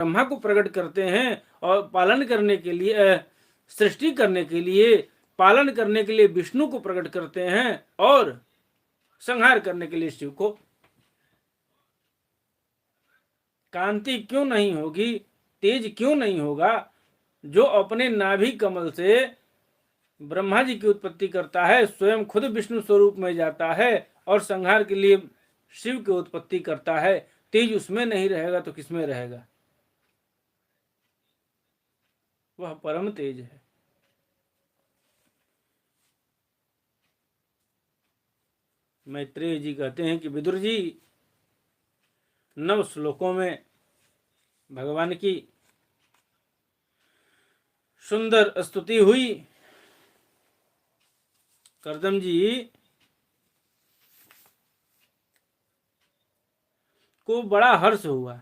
ब्रह्मा को प्रकट करते हैं और पालन करने के लिए, सृष्टि करने के लिए, पालन करने के लिए विष्णु को प्रकट करते हैं और संहार करने के लिए शिव को। कांति क्यों नहीं होगी, तेज क्यों नहीं होगा? जो अपने नाभि कमल से ब्रह्मा जी की उत्पत्ति करता है, स्वयं खुद विष्णु स्वरूप में जाता है और संहार के लिए शिव की उत्पत्ति करता है, तेज उसमें नहीं रहेगा तो किसमें रहेगा? वह परम तेज है। मैत्रेय जी कहते हैं कि विदुर जी, 9 श्लोकों में भगवान की सुंदर स्तुति हुई। कर्दम जी को बड़ा हर्ष हुआ।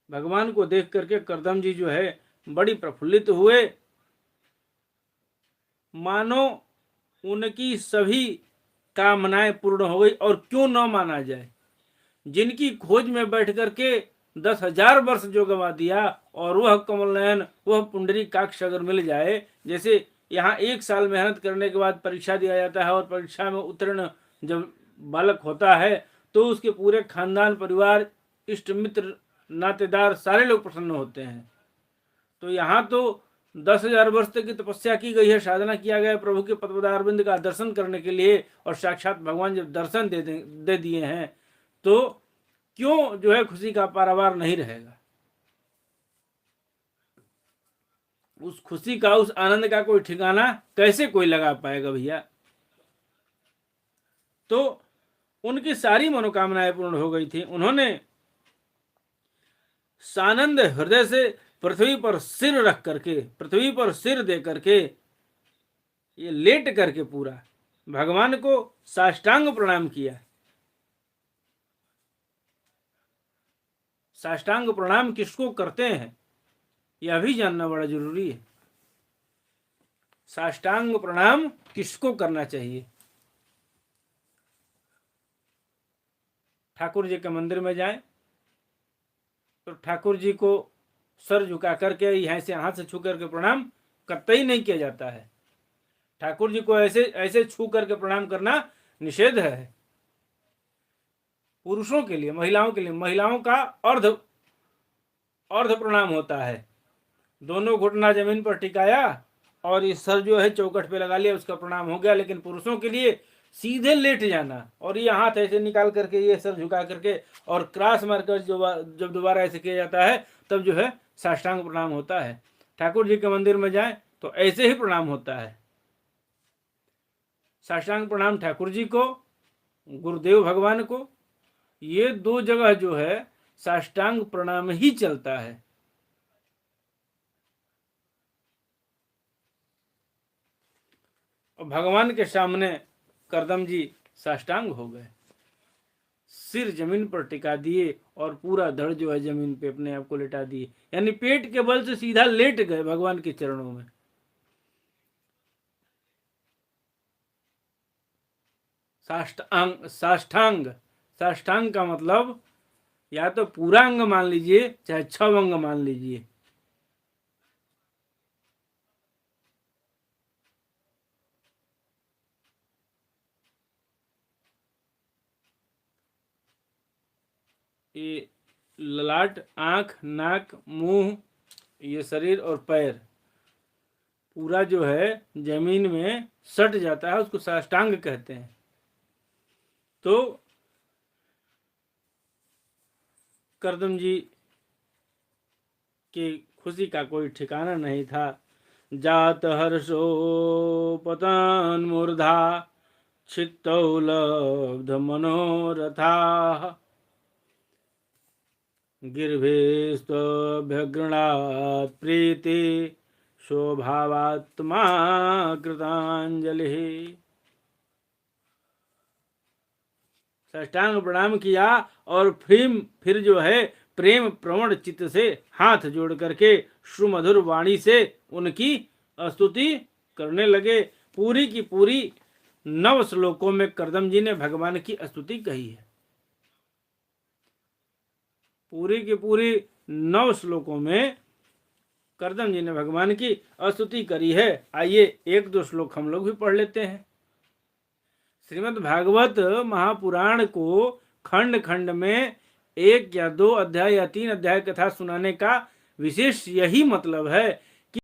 भगवान को देख करके कर्दम जी जो है बड़ी प्रफुल्लित हुए, मानो उनकी सभी कामनाएं पूर्ण हो गई। और क्यों न माना जाए, जिनकी खोज में बैठ करके 10,000 वर्ष जो गवा दिया, और वह कमल नयन, वह पुंडरीकाक्ष अगर मिल जाए, जैसे यहाँ 1 साल मेहनत करने के बाद परीक्षा दिया जाता है और परीक्षा में उत्तीर्ण जब बालक होता है तो उसके पूरे खानदान, परिवार, इष्ट मित्र, नातेदार सारे लोग प्रसन्न होते हैं। तो यहाँ तो 10,000 वर्ष तक की तपस्या की गई है, साधना किया गया प्रभु के पद्मदारविंद का दर्शन करने के लिए, और साक्षात भगवान जब दर्शन दे दिए हैं तो क्यों जो है खुशी का पारावार नहीं रहेगा? उस खुशी का, उस आनंद का कोई ठिकाना कैसे कोई लगा पाएगा भैया? तो उनकी सारी मनोकामनाएं पूर्ण हो गई थी। उन्होंने सानंद हृदय से पृथ्वी पर सिर रख करके, पृथ्वी पर सिर दे करके, ये लेट करके पूरा भगवान को साष्टांग प्रणाम किया। साष्टांग प्रणाम किसको करते हैं यह भी जानना बड़ा जरूरी है। साष्टांग प्रणाम किसको करना चाहिए? ठाकुर जी के मंदिर में जाएं तो ठाकुर जी को सर झुका करके, यहाँ से हाथ से छू करके प्रणाम कतई नहीं किया जाता है। ठाकुर जी को ऐसे ऐसे छू करके प्रणाम करना निषेध है। पुरुषों के लिए, महिलाओं के लिए, महिलाओं का अर्ध प्रणाम होता है। दोनों घुटना जमीन पर टिकाया और ये सर जो है चौकट पे लगा लिया, उसका प्रणाम हो गया। लेकिन पुरुषों के लिए सीधे लेट जाना और ये हाथ ऐसे निकाल करके, ये सर झुका करके और क्रॉस मारकर जब दोबारा ऐसे किया जाता है तब जो है साष्टांग प्रणाम होता है। ठाकुर जी के मंदिर में जाए तो ऐसे ही प्रणाम होता है। साष्टांग प्रणाम ठाकुर जी को, गुरुदेव भगवान को, ये 2 जगह जो है साष्टांग प्रणाम ही चलता है। और भगवान के सामने कर्दम जी साष्टांग हो गए, सिर जमीन पर टिका दिए और पूरा धड़ जो है जमीन पे अपने आप को लेटा दिए, यानी पेट के बल से सीधा लेट गए भगवान के चरणों में। साष्टांग का मतलब या तो पूरा अंग मान लीजिए, चाहे 6 अंग मान लीजिए। ये ललाट, आंख, नाक, मुंह, ये शरीर और पैर पूरा जो है जमीन में सट जाता है, उसको साष्टांग कहते हैं। तो कर्दम जी की खुशी का कोई ठिकाना नहीं था। जात हर्षो पतन मूर्धा चित्तौ लब्ध मनोरथा गिर्भिस्त्वभ्यगृणात् प्रीति स्वभावात्मा कृतांजलि। साष्टांग प्रणाम किया और फिर जो है प्रेम प्रवण चित्त से हाथ जोड़ करके सुमधुर वाणी से उनकी स्तुति करने लगे। पूरी की पूरी 9 श्लोकों में कर्दम जी ने भगवान की स्तुति कही है। पूरी की पूरी 9 श्लोकों में करदम जी ने भगवान की स्तुति करी है। आइए 1-2 श्लोक हम लोग भी पढ़ लेते हैं। श्रीमद् भागवत महापुराण को खंड खंड में 1 या 2 अध्याय या 3 अध्याय कथा सुनाने का विशेष यही मतलब है